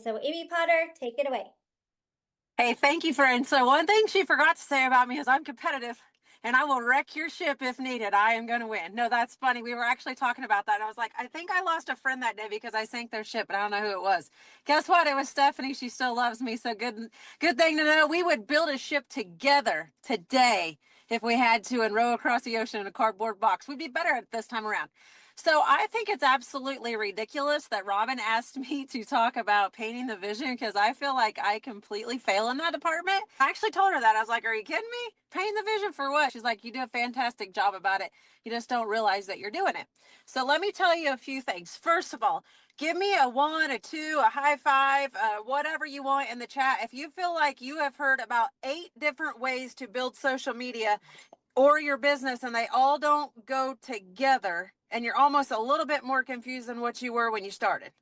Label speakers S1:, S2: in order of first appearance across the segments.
S1: So, Amy Potter, take it away.
S2: Hey, thank you, friend. So, one thing she forgot to say about me is I'm competitive and I will wreck your ship if needed. I am going to win. No, that's funny. We were actually talking about that. I was like, I think I lost a friend that day because I sank their ship, but I don't know who it was. Guess what? It was Stephanie. She still loves me. So, good thing to know. We would build a ship together today if we had to and row across the ocean in a cardboard box. We'd be better at this time around. So I think it's absolutely ridiculous that Robin asked me to talk about painting the vision because I feel like I completely fail in that department. I actually told her that. I was like, are you kidding me? Painting the vision for what? She's like, you do a fantastic job about it. You just don't realize that you're doing it. So let me tell you a few things. First of all, give me a one, a two, a high five, whatever you want in the chat. If you feel like you have heard about 8 different ways to build social media or your business and they all don't go together and you're almost a little bit more confused than what you were when you started,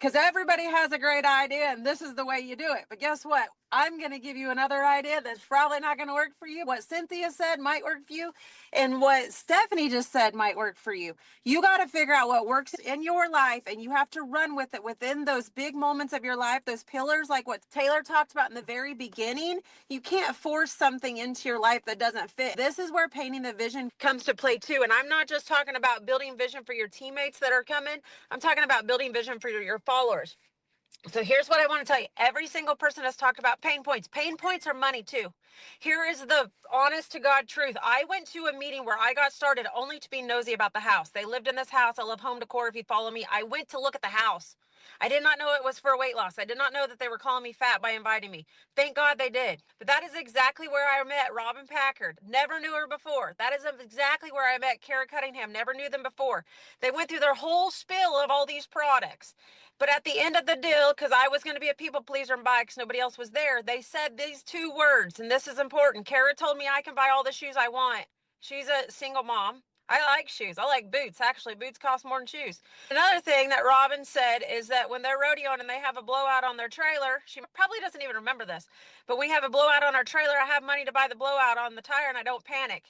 S2: because everybody has a great idea and this is the way you do it. But guess what? I'm going to give you another idea that's probably not going to work for you. What Cynthia said might work for you, and what Stephanie just said might work for you. You got to figure out what works in your life, and you have to run with it within those big moments of your life, those pillars, like what Taylor talked about in the very beginning. You can't force something into your life that doesn't fit. This is where painting the vision comes to play too. And I'm not just talking about building vision for your teammates that are coming. I'm talking about building vision for your followers. So here's what I want to tell you. Every single person has talked about pain points. Pain points are money too. Here is the honest to God truth. I went to a meeting where I got started only to be nosy about the house. They lived in this house. I love home decor. If you follow me, I went to look at the house. I did not know it was for weight loss. I did not know that they were calling me fat by inviting me. Thank God they did. But that is exactly where I met Robin Packard. Never knew her before. That is exactly where I met Kara Cunningham. Never knew them before. They went through their whole spiel of all these products. But at the end of the deal, because I was going to be a people pleaser and buy because nobody else was there, they said these 2 words, and this is important. Kara told me I can buy all the shoes I want. She's a single mom. I like shoes. I like boots. Actually, boots cost more than shoes. Another thing that Robin said is that when they're rodeoing and they have a blowout on their trailer, she probably doesn't even remember this, but we have a blowout on our trailer. I have money to buy the blowout on the tire and I don't panic.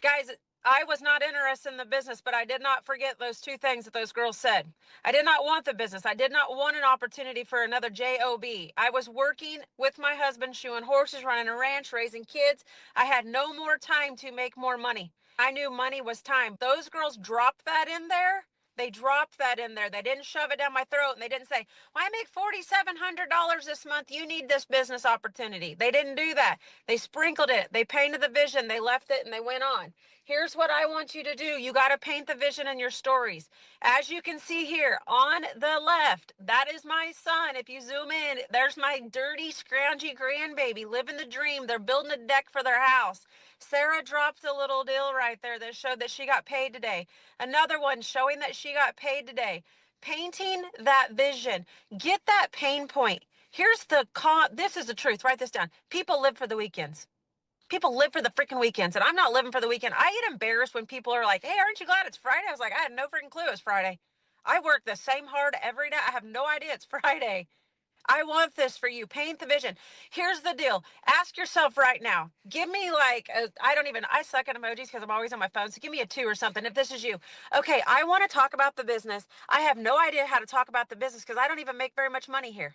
S2: Guys, I was not interested in the business, but I did not forget those 2 things that those girls said. I did not want the business. I did not want an opportunity for another job. I was working with my husband, shoeing horses, running a ranch, raising kids. I had no more time to make more money. I knew money was time. Those girls dropped that in there. They dropped that in there. They didn't shove it down my throat and they didn't say, well, I make $4,700 this month. You need this business opportunity. They didn't do that. They sprinkled it. They painted the vision. They left it and they went on. Here's what I want you to do. You got to paint the vision in your stories. As you can see here on the left, that is my son. If you zoom in, there's my dirty, scroungy grandbaby living the dream. They're building a deck for their house. Sarah dropped a little deal right there that showed that she got paid today. Another one showing that she got paid today. Painting that vision. Get that pain point. Here's the this is the truth. Write this down. People live for the weekends. People live for the freaking weekends, and I'm not living for the weekend. I get embarrassed when people are like, hey, aren't you glad it's Friday? I was like, I had no freaking clue it was Friday. I work the same hard every day. I have no idea it's Friday. I want this for you. Paint the vision. Here's the deal. Ask yourself right now. Give me I suck at emojis because I'm always on my phone. So give me a 2 or something if this is you. Okay, I want to talk about the business. I have no idea how to talk about the business because I don't even make very much money here.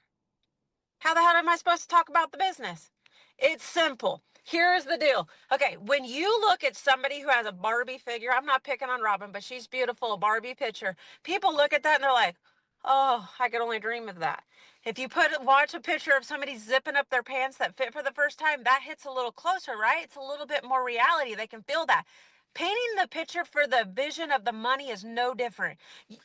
S2: How the hell am I supposed to talk about the business? It's simple. Here's the deal. Okay, when you look at somebody who has a Barbie figure, I'm not picking on Robin, but she's beautiful, a Barbie picture. People look at that and they're like, oh, I could only dream of that. If you watch a picture of somebody zipping up their pants that fit for the first time, that hits a little closer, right? It's a little bit more reality. They can feel that. Painting the picture for the vision of the money is no different.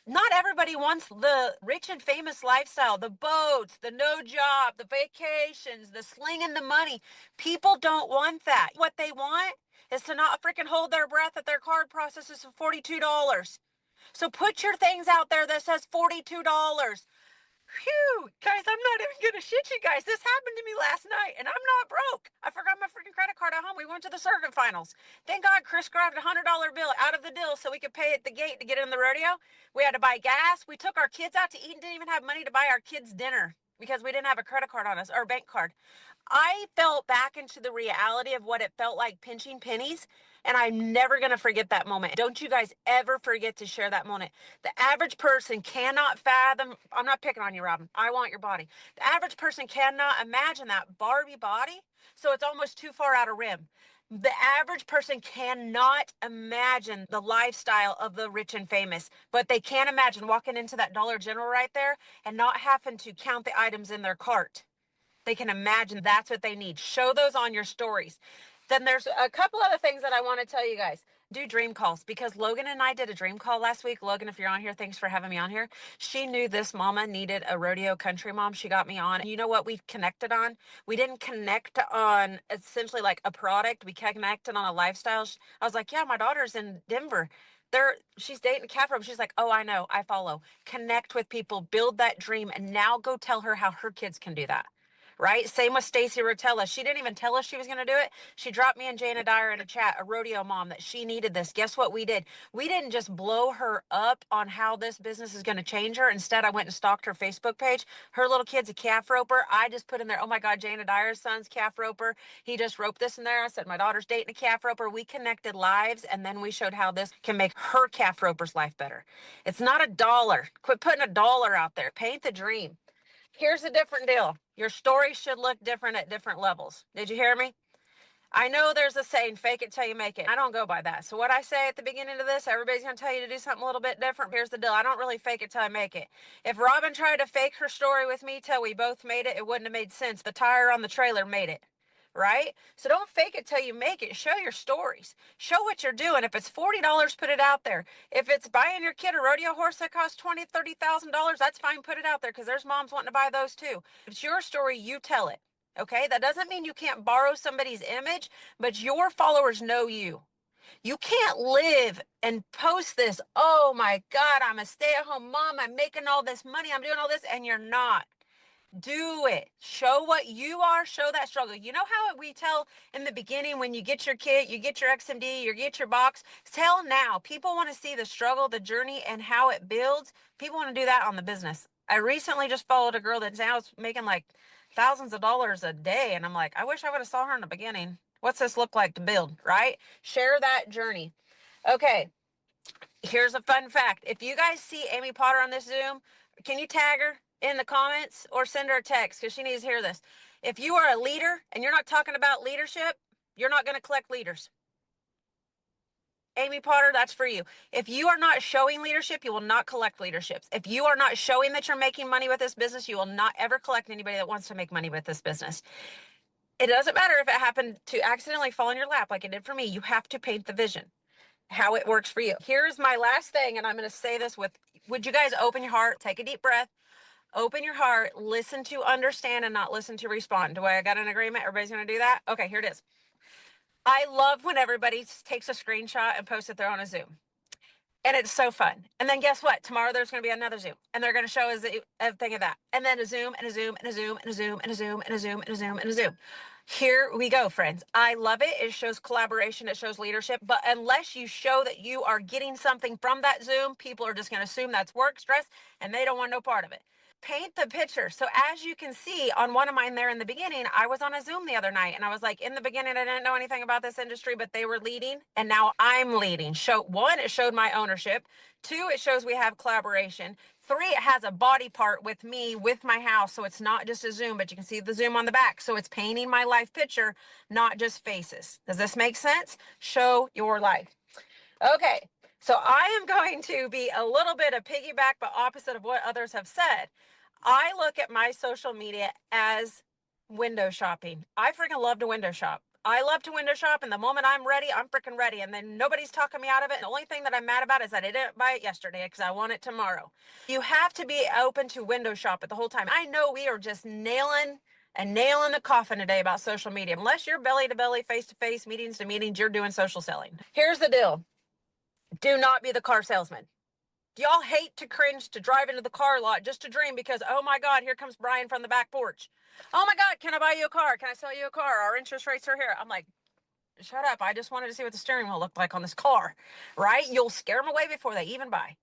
S2: Not everybody wants the rich and famous lifestyle, the boats, the no job, the vacations, the slinging the money. People don't want that. What they want is to not freaking hold their breath that their card processes for $42. So put your things out there that says $42. Phew, guys, I'm not even gonna shit you guys. This happened to me last night, and I'm not broke. I forgot my freaking credit card at home. We went to the circuit finals. Thank God Chris grabbed $100 bill out of the deal so we could pay at the gate to get in the rodeo. We had to buy gas. We took our kids out to eat and didn't even have money to buy our kids dinner. because we didn't have a credit card on us or a bank card. I felt back into the reality of what it felt like pinching pennies. And I'm never going to forget that moment. Don't you guys ever forget to share that moment. The average person cannot fathom. I'm not picking on you, Robin. I want your body. The average person cannot imagine that Barbie body. So it's almost too far out of rim. The average person cannot imagine the lifestyle of the rich and famous, but they can imagine walking into that Dollar General right there and not having to count the items in their cart. They can imagine that's what they need. Show those on your stories. Then there's a couple other things that I want to tell you guys. Do dream calls, because Logan and I did a dream call last week. Logan, if you're on here, thanks for having me on here. She knew this mama needed a rodeo country mom. She got me on. You know what we connected on? We didn't connect on essentially like a product. We connected on a lifestyle. I was like, yeah, my daughter's in Denver. She's dating Catherine. She's like, oh, I know, I follow. Connect with people, build that dream, and now go tell her how her kids can do that. Right? Same with Stacy Rotella. She didn't even tell us she was going to do it. She dropped me and Jana Dyer in a chat, a rodeo mom, that she needed this. Guess what we did? We didn't just blow her up on how this business is going to change her. Instead, I went and stalked her Facebook page. Her little kid's a calf roper. I just put in there, oh my God, Jana Dyer's son's calf roper. He just roped this in there. I said, my daughter's dating a calf roper. We connected lives, and then we showed how this can make her calf roper's life better. It's not $1. Quit putting $1 out there. Paint the dream. Here's a different deal. Your story should look different at different levels. Did you hear me? I know there's a saying, fake it till you make it. I don't go by that. So what I say at the beginning of this, everybody's going to tell you to do something a little bit different. Here's the deal. I don't really fake it till I make it. If Robin tried to fake her story with me till we both made it, it wouldn't have made sense. The tire on the trailer made it. Right? So don't fake it till you make it. Show your stories. Show what you're doing. If it's $40, put it out there. If it's buying your kid a rodeo horse that costs $20,000, $30,000, that's fine. Put it out there, because there's moms wanting to buy those too. If it's your story, you tell it. Okay? That doesn't mean you can't borrow somebody's image, but your followers know you. You can't live and post this, oh my God, I'm a stay-at-home mom, I'm making all this money, I'm doing all this, and you're not. Do it. Show what you are. Show that struggle. You know how we tell in the beginning when you get your kit, you get your XMD, you get your box? Tell now. People want to see the struggle, the journey, and how it builds. People want to do that on the business. I recently just followed a girl that now is making like thousands of dollars a day. And I'm like, I wish I would have saw her in the beginning. What's this look like to build, right? Share that journey. Okay. Here's a fun fact. If you guys see Amy Potter on this Zoom, can you tag her in the comments or send her a text, because she needs to hear this? If you are a leader and you're not talking about leadership, you're not going to collect leaders. Amy Potter, that's for you. If you are not showing leadership, you will not collect leaderships. If you are not showing that you're making money with this business, you will not ever collect anybody that wants to make money with this business. It doesn't matter if it happened to accidentally fall in your lap like it did for me. You have to paint the vision, how it works for you. Here's my last thing, and I'm going to say this would you guys open your heart, take a deep breath, open your heart, listen to understand and not listen to respond. Do I got an agreement? Everybody's going to do that? Okay, here it is. I love when everybody takes a screenshot and posts it there on a Zoom. And it's so fun. And then guess what? Tomorrow there's going to be another Zoom, and they're going to show us a thing of that. And then a Zoom and a Zoom and a Zoom and a Zoom and a Zoom and a Zoom and a Zoom and a Zoom. Here we go, friends. I love it. It shows collaboration. It shows leadership. But unless you show that you are getting something from that Zoom, people are just going to assume that's work, stress, and they don't want no part of it. Paint the picture. So as you can see on one of mine there in the beginning, I was on a Zoom the other night, and I was like, in the beginning, I didn't know anything about this industry, but they were leading, and now I'm leading. One, it showed my ownership. Two, it shows we have collaboration. Three, it has a body part with me, with my house. So it's not just a Zoom, but you can see the Zoom on the back. So it's painting my life picture, not just faces. Does this make sense? Show your life. Okay. So I am going to be a little bit of piggyback, but opposite of what others have said. I look at my social media as window shopping. I freaking love to window shop. I love to window shop, and the moment I'm ready, I'm freaking ready. And then nobody's talking me out of it. And the only thing that I'm mad about is that I didn't buy it yesterday because I want it tomorrow. You have to be open to window shop it the whole time. I know we are just nailing the coffin today about social media. Unless you're belly to belly, face to face, meetings to meetings, you're doing social selling. Here's the deal. Do not be the car salesman. Do y'all hate to cringe to drive into the car lot just to dream because, oh my God, here comes Brian from the back porch. Oh my God, can I buy you a car? Can I sell you a car? Our interest rates are here. I'm like, shut up. I just wanted to see what the steering wheel looked like on this car, right? You'll scare them away before they even buy.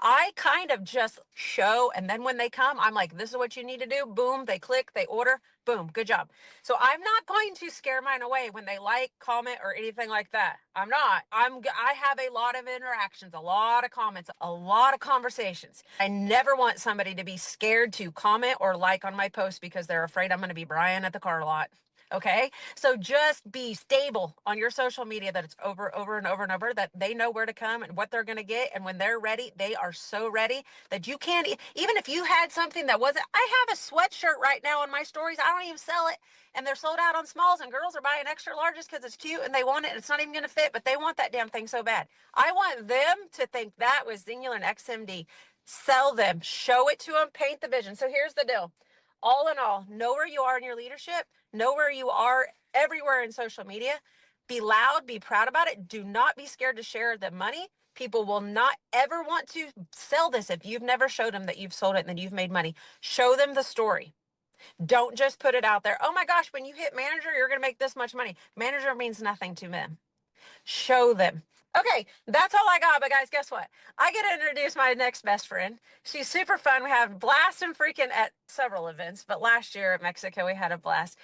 S2: I kind of just show, and then when they come, I'm like, this is what you need to do. Boom, they click, they order, boom, good job. So I'm not going to scare mine away when they like, comment, or anything like that. I'm not. I have a lot of interactions, a lot of comments, a lot of conversations. I never want somebody to be scared to comment or like on my post because they're afraid I'm going to be Brian at the car lot. Okay. So just be stable on your social media, that it's over and over and over, that they know where to come and what they're going to get. And when they're ready, they are so ready that you can't, even if you had something that wasn't, I have a sweatshirt right now on my stories. I don't even sell it. And they're sold out on smalls, and girls are buying extra larges because it's cute and they want it. And it's not even going to fit, but they want that damn thing so bad. I want them to think that was Singular and XMD. Sell them, show it to them, paint the vision. So here's the deal. All in all, know where you are in your leadership, know where you are everywhere in social media. Be loud, be proud about it. Do not be scared to share the money. People will not ever want to sell this if you've never showed them that you've sold it and that you've made money. Show them the story. Don't just put it out there. Oh my gosh, when you hit manager, you're going to make this much money. Manager means nothing to them. Show them. Okay, that's all I got. But guys, guess what? I get to introduce my next best friend. She's super fun. We have blast and freaking at several events, but last year at Mexico, we had a blast.